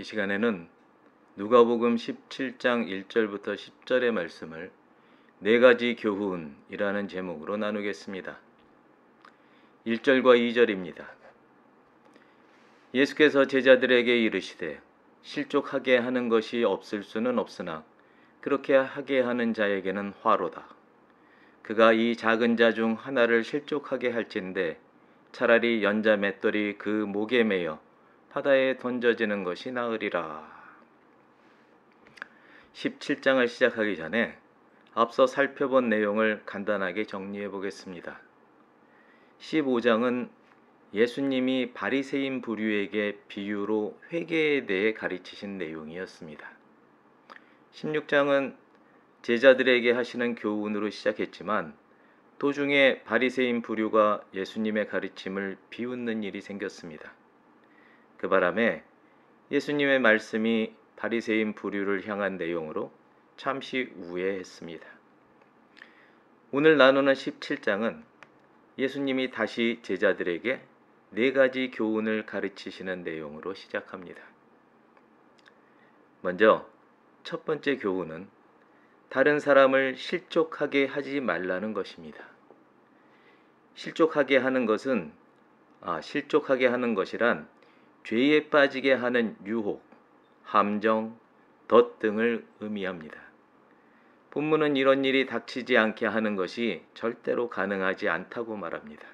시간에는 누가복음 17장 1절부터 10절의 말씀을 네 가지 교훈이라는 제목으로 나누겠습니다. 1절과 2절입니다. 예수께서 제자들에게 이르시되 실족하게 하는 것이 없을 수는 없으나 그렇게 하게 하는 자에게는 화로다. 그가 이 작은 자 중 하나를 실족하게 할진대 차라리 연자 맷돌이 그 목에 매여 바다에 던져지는 것이 나으리라. 17장을 시작하기 전에 앞서 살펴본 내용을 간단하게 정리해 보겠습니다. 15장은 예수님이 바리새인 부류에게 비유로 회개에 대해 가르치신 내용이었습니다. 16장은 제자들에게 하시는 교훈으로 시작했지만 도중에 바리새인 부류가 예수님의 가르침을 비웃는 일이 생겼습니다. 그 바람에 예수님의 말씀이 바리새인 부류를 향한 내용으로 잠시 우회했습니다. 오늘 나누는 17장은 예수님이 다시 제자들에게 네 가지 교훈을 가르치시는 내용으로 시작합니다. 먼저 첫 번째 교훈은 다른 사람을 실족하게 하지 말라는 것입니다. 실족하게 하는 것이란 죄에 빠지게 하는 유혹, 함정, 덫 등을 의미합니다. 본문은 이런 일이 닥치지 않게 하는 것이 절대로 가능하지 않다고 말합니다.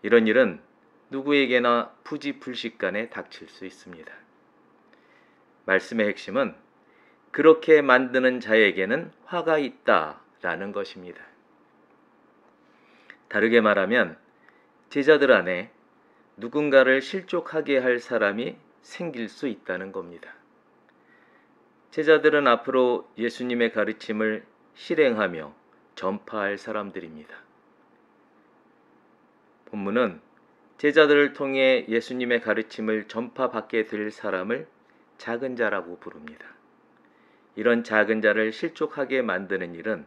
이런 일은 누구에게나 부지불식간에 닥칠 수 있습니다. 말씀의 핵심은 그렇게 만드는 자에게는 화가 있다라는 것입니다. 다르게 말하면 제자들 안에 누군가를 실족하게 할 사람이 생길 수 있다는 겁니다. 제자들은 앞으로 예수님의 가르침을 실행하며 전파할 사람들입니다. 본문은 제자들을 통해 예수님의 가르침을 전파받게 될 사람을 작은 자라고 부릅니다. 이런 작은 자를 실족하게 만드는 일은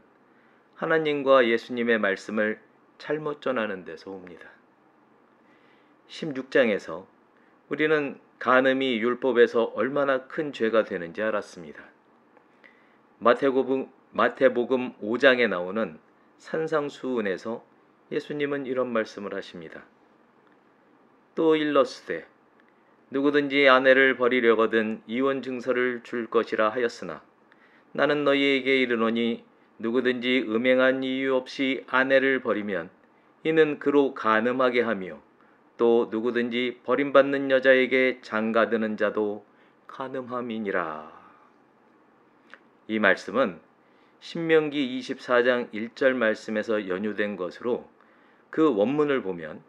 하나님과 예수님의 말씀을 잘못 전하는 데서 옵니다. 16장에서 우리는 간음이 율법에서 얼마나 큰 죄가 되는지 알았습니다. 마태복음 5장에 나오는 산상수훈에서 예수님은 이런 말씀을 하십니다. 또 일러스되 누구든지 아내를 버리려거든 이혼 증서를 줄 것이라 하였으나 나는 너희에게 이르노니 누구든지 음행한 이유 없이 아내를 버리면 이는 그로 간음하게 하며 또 누구든지 버림받는 여자에게 장가드는 자도 간음함이니라. 이 말씀은 신명기 24장 1절 말씀에서 연유된 것으로 그 원문을 보면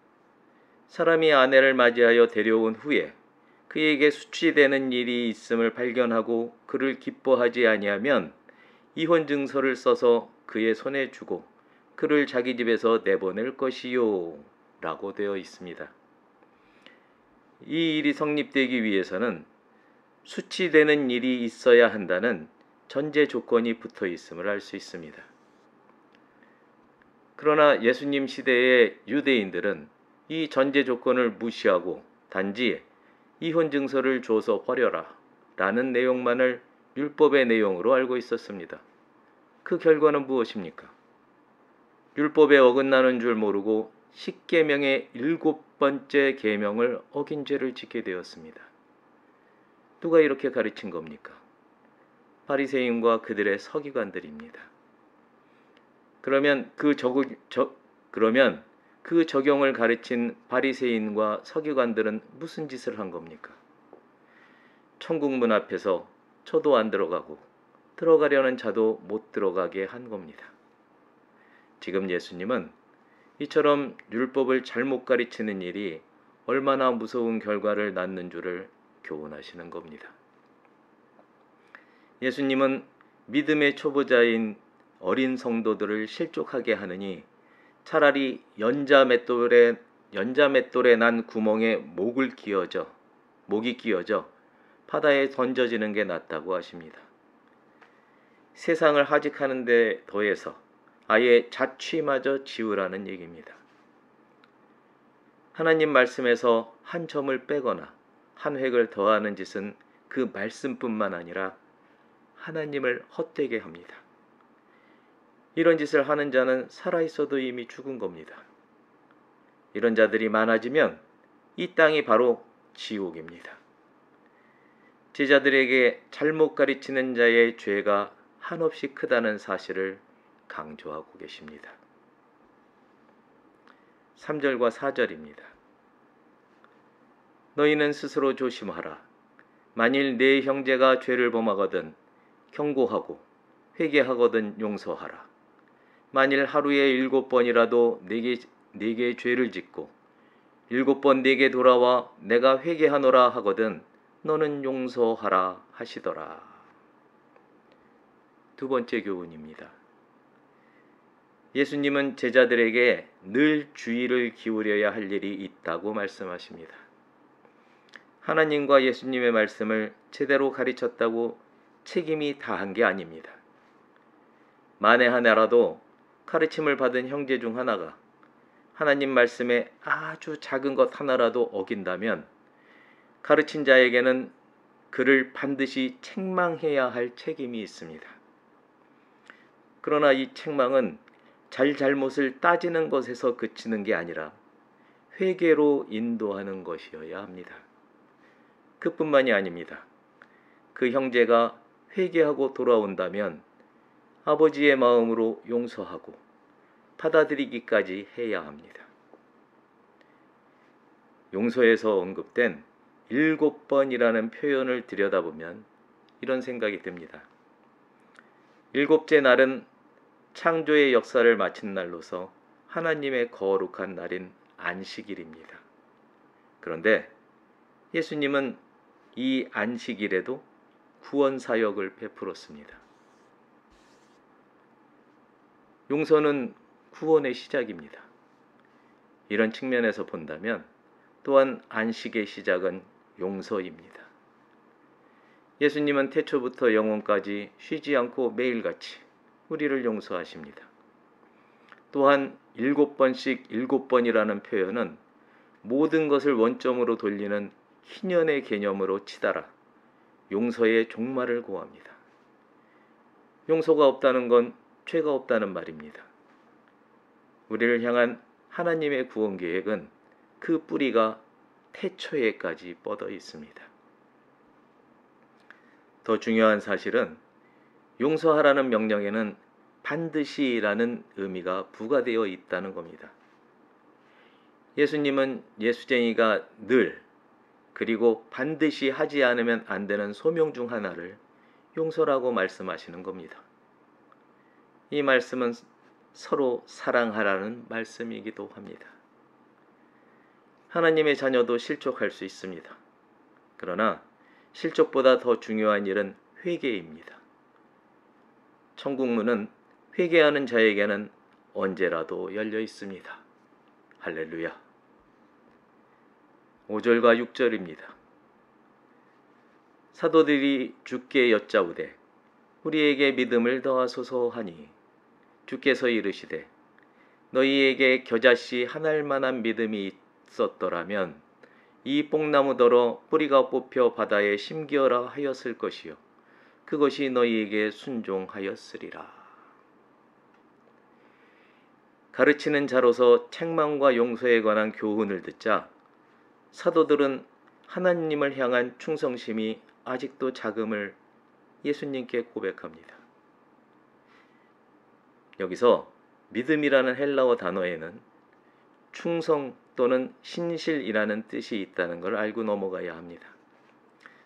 사람이 아내를 맞이하여 데려온 후에 그에게 수치되는 일이 있음을 발견하고 그를 기뻐하지 아니하면 이혼 증서를 써서 그의 손에 주고 그를 자기 집에서 내보낼 것이요 라고 되어 있습니다. 이 일이 성립되기 위해서는 수치되는 일이 있어야 한다는 전제 조건이 붙어 있음을 알 수 있습니다. 그러나 예수님 시대의 유대인들은 이 전제 조건을 무시하고 단지 이혼 증서를 줘서 버려라 라는 내용만을 율법의 내용으로 알고 있었습니다. 그 결과는 무엇입니까? 율법에 어긋나는 줄 모르고 10계명의 7번째 계명을 어긴 죄를 짓게 되었습니다. 누가 이렇게 가르친 겁니까? 바리새인과 그들의 서기관들입니다. 그러면 그 적용을 가르친 바리새인과 서기관들은 무슨 짓을 한 겁니까? 천국문 앞에서 저도 안 들어가고 들어가려는 자도 못 들어가게 한 겁니다. 지금 예수님은 이처럼 율법을 잘못 가르치는 일이 얼마나 무서운 결과를 낳는 줄을 교훈하시는 겁니다. 예수님은 믿음의 초보자인 어린 성도들을 실족하게 하느니 차라리 연자 맷돌에 난 구멍에 목이 끼어져 바다에 던져지는 게 낫다고 하십니다. 세상을 하직하는 데 더해서 아예 자취마저 지우라는 얘기입니다. 하나님 말씀에서 한 점을 빼거나 한 획을 더하는 짓은 그 말씀뿐만 아니라 하나님을 헛되게 합니다. 이런 짓을 하는 자는 살아있어도 이미 죽은 겁니다. 이런 자들이 많아지면 이 땅이 바로 지옥입니다. 제자들에게 잘못 가르치는 자의 죄가 한없이 크다는 사실을 강조하고 계십니다. 3절과 4절입니다. 너희는 스스로 조심하라. 만일 네 형제가 죄를 범하거든 경고하고 회개하거든 용서하라. 만일 하루에 7번이라도 네게 죄를 짓고 7번 네게 돌아와 내가 회개하노라 하거든 너는 용서하라 하시더라. 두 번째 교훈입니다. 예수님은 제자들에게 늘 주의를 기울여야 할 일이 있다고 말씀하십니다. 하나님과 예수님의 말씀을 제대로 가르쳤다고 책임이 다한 게 아닙니다. 만에 하나라도 가르침을 받은 형제 중 하나가 하나님 말씀에 아주 작은 것 하나라도 어긴다면 가르친 자에게는 그를 반드시 책망해야 할 책임이 있습니다. 그러나 이 책망은 잘못을 따지는 것에서 그치는 게 아니라 회개로 인도하는 것이어야 합니다. 그뿐만이 아닙니다. 그 형제가 회개하고 돌아온다면 아버지의 마음으로 용서하고 받아들이기까지 해야 합니다. 용서에서 언급된 7번이라는 표현을 들여다보면 이런 생각이 듭니다. 7째 날은 창조의 역사를 마친 날로서 하나님의 거룩한 날인 안식일입니다. 그런데 예수님은 이 안식일에도 구원 사역을 베풀었습니다. 용서는 구원의 시작입니다. 이런 측면에서 본다면 또한 안식의 시작은 용서입니다. 예수님은 태초부터 영원까지 쉬지 않고 매일같이 우리를 용서하십니다. 또한 7번씩 7번이라는 표현은 모든 것을 원점으로 돌리는 희년의 개념으로 치달아 용서의 종말을 고합니다. 용서가 없다는 건 죄가 없다는 말입니다. 우리를 향한 하나님의 구원 계획은 그 뿌리가 태초에까지 뻗어 있습니다. 더 중요한 사실은 용서하라는 명령에는 반드시라는 의미가 부과되어 있다는 겁니다. 예수님은 예수쟁이가 늘 그리고 반드시 하지 않으면 안 되는 소명 중 하나를 용서라고 말씀하시는 겁니다. 이 말씀은 서로 사랑하라는 말씀이기도 합니다. 하나님의 자녀도 실족할 수 있습니다. 그러나 실족보다 더 중요한 일은 회개입니다. 천국문은 회개하는 자에게는 언제라도 열려 있습니다. 할렐루야. 5절과 6절입니다. 사도들이 주께 여짜오되 우리에게 믿음을 더하소서 하니 주께서 이르시되 너희에게 겨자씨 한 알만한 믿음이 있었더라면 이 뽕나무더러 뿌리가 뽑혀 바다에 심기어라 하였을 것이요 그것이 너희에게 순종하였으리라. 가르치는 자로서 책망과 용서에 관한 교훈을 듣자 사도들은 하나님을 향한 충성심이 아직도 작음을 예수님께 고백합니다. 여기서 믿음이라는 헬라어 단어에는 충성 또는 신실이라는 뜻이 있다는 걸 알고 넘어가야 합니다.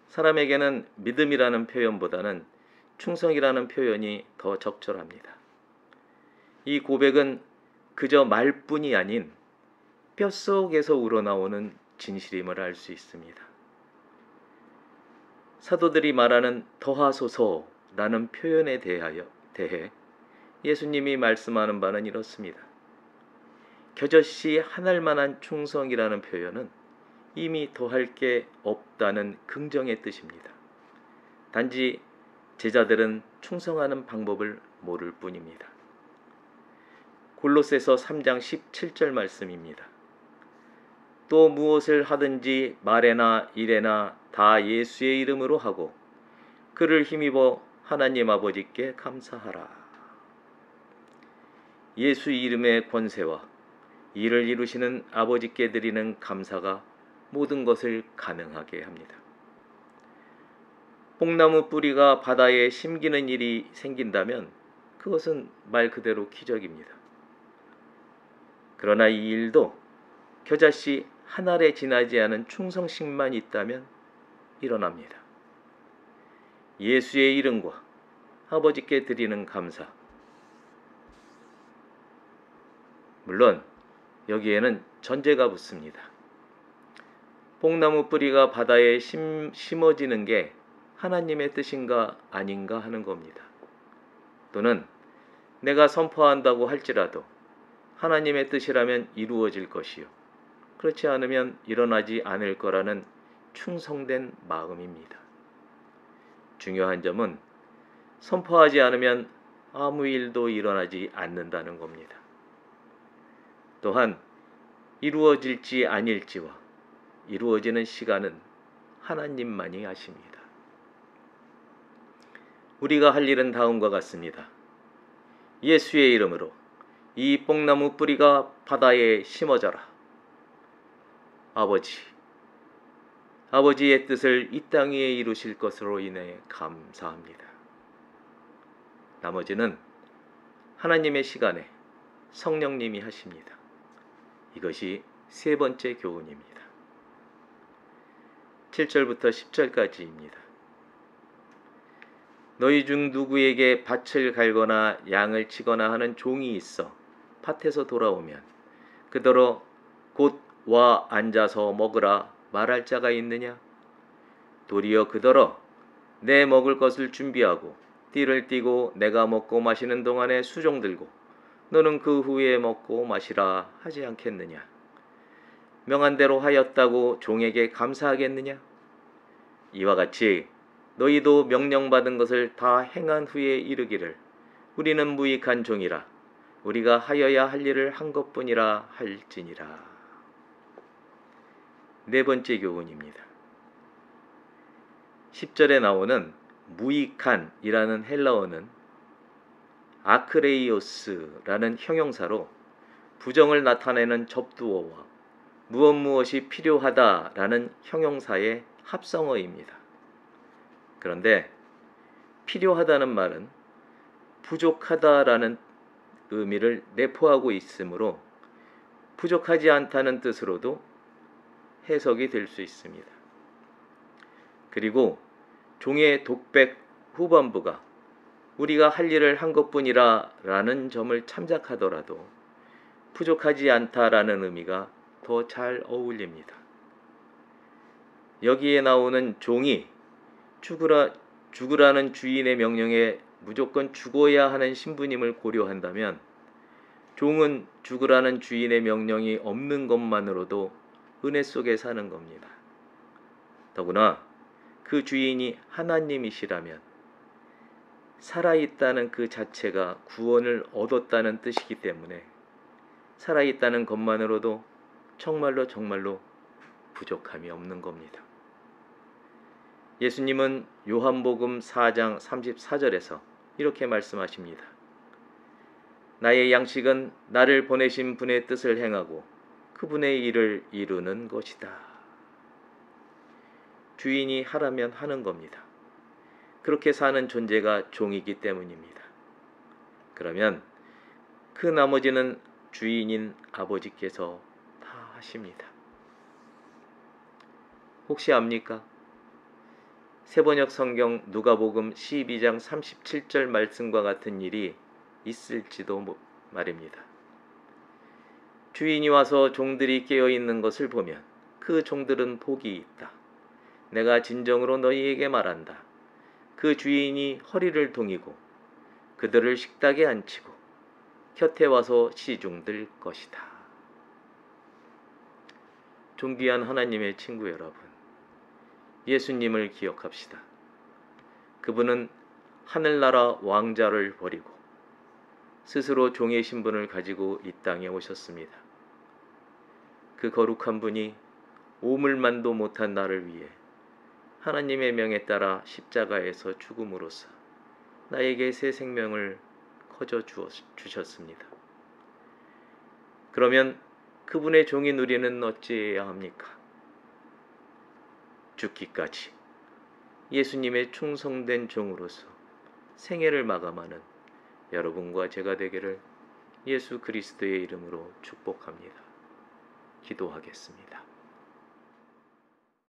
사람에게는 믿음이라는 표현보다는 충성이라는 표현이 더 적절합니다. 이 고백은 그저 말뿐이 아닌 뼛속에서 우러나오는 진실임을 알 수 있습니다. 사도들이 말하는 더하소서라는 표현에 대해 예수님이 말씀하는 바는 이렇습니다. 겨자씨 한 알만한 충성이라는 표현은 이미 더할 게 없다는 긍정의 뜻입니다. 단지 제자들은 충성하는 방법을 모를 뿐입니다. 골로새서 3장 17절 말씀입니다. 또 무엇을 하든지 말에나 일에나 다 예수의 이름으로 하고 그를 힘입어 하나님 아버지께 감사하라. 예수 이름의 권세와 이를 이루시는 아버지께 드리는 감사가 모든 것을 가능하게 합니다. 뽕나무 뿌리가 바다에 심기는 일이 생긴다면 그것은 말 그대로 기적입니다. 그러나 이 일도 겨자씨 한 알에 지나지 않은 충성심만 있다면 일어납니다. 예수의 이름과 아버지께 드리는 감사. 물론 여기에는 전제가 붙습니다. 뽕나무 뿌리가 바다에 심어지는 게 하나님의 뜻인가 아닌가 하는 겁니다. 또는 내가 선포한다고 할지라도 하나님의 뜻이라면 이루어질 것이요, 그렇지 않으면 일어나지 않을 거라는 충성된 마음입니다. 중요한 점은 선포하지 않으면 아무 일도 일어나지 않는다는 겁니다. 또한 이루어질지 아닐지와 이루어지는 시간은 하나님만이 아십니다. 우리가 할 일은 다음과 같습니다. 예수의 이름으로 이 뽕나무 뿌리가 바다에 심어져라. 아버지의 뜻을 이 땅 위에 이루실 것으로 인해 감사합니다. 나머지는 하나님의 시간에 성령님이 하십니다. 이것이 세 번째 교훈입니다. 7절부터 10절까지입니다. 너희 중 누구에게 밭을 갈거나 양을 치거나 하는 종이 있어 밭에서 돌아오면 그더러 곧 와 앉아서 먹으라 말할 자가 있느냐? 도리어 그더러 내 먹을 것을 준비하고 띠를 띠고 내가 먹고 마시는 동안에 수종 들고 너는 그 후에 먹고 마시라 하지 않겠느냐? 명한 대로 하였다고 종에게 감사하겠느냐? 이와 같이 너희도 명령받은 것을 다 행한 후에 이르기를 우리는 무익한 종이라 우리가 하여야 할 일을 한 것뿐이라 할지니라. 네 번째 교훈입니다. 10절에 나오는 무익한이라는 헬라어는 아크레이오스라는 형용사로 부정을 나타내는 접두어와 무엇이 필요하다라는 형용사의 합성어입니다. 그런데 필요하다는 말은 부족하다라는 의미를 내포하고 있으므로 부족하지 않다는 뜻으로도 해석이 될 수 있습니다. 그리고 종의 독백 후반부가 우리가 할 일을 한 것뿐이라 라는 점을 참작하더라도 부족하지 않다라는 의미가 더 잘 어울립니다. 여기에 나오는 종이 죽으라는 주인의 명령에 무조건 죽어야 하는 신부님을 고려한다면 종은 죽으라는 주인의 명령이 없는 것만으로도 은혜 속에 사는 겁니다. 더구나 그 주인이 하나님이시라면 살아있다는 그 자체가 구원을 얻었다는 뜻이기 때문에 살아있다는 것만으로도 정말로 부족함이 없는 겁니다. 예수님은 요한복음 4장 34절에서 이렇게 말씀하십니다. 나의 양식은 나를 보내신 분의 뜻을 행하고 그분의 일을 이루는 것이다. 주인이 하라면 하는 겁니다. 그렇게 사는 존재가 종이기 때문입니다. 그러면 그 나머지는 주인인 아버지께서 다 하십니다. 혹시 압니까? 세번역 성경 누가복음 12장 37절 말씀과 같은 일이 있을지도 말입니다. 주인이 와서 종들이 깨어있는 것을 보면 그 종들은 복이 있다. 내가 진정으로 너희에게 말한다. 그 주인이 허리를 동이고 그들을 식탁에 앉히고 곁에 와서 시중들 것이다. 존귀한 하나님의 친구 여러분, 예수님을 기억합시다. 그분은 하늘나라 왕자를 버리고 스스로 종의 신분을 가지고 이 땅에 오셨습니다. 그 거룩한 분이 오물만도 못한 나를 위해 하나님의 명에 따라 십자가에서 죽음으로써 나에게 새 생명을 거저 주셨습니다. 그러면 그분의 종인 우리는 어찌해야 합니까? 죽기까지 예수님의 충성된 종으로서 생애를 마감하는 여러분과 제가 되기를 예수 그리스도의 이름으로 축복합니다. 기도하겠습니다.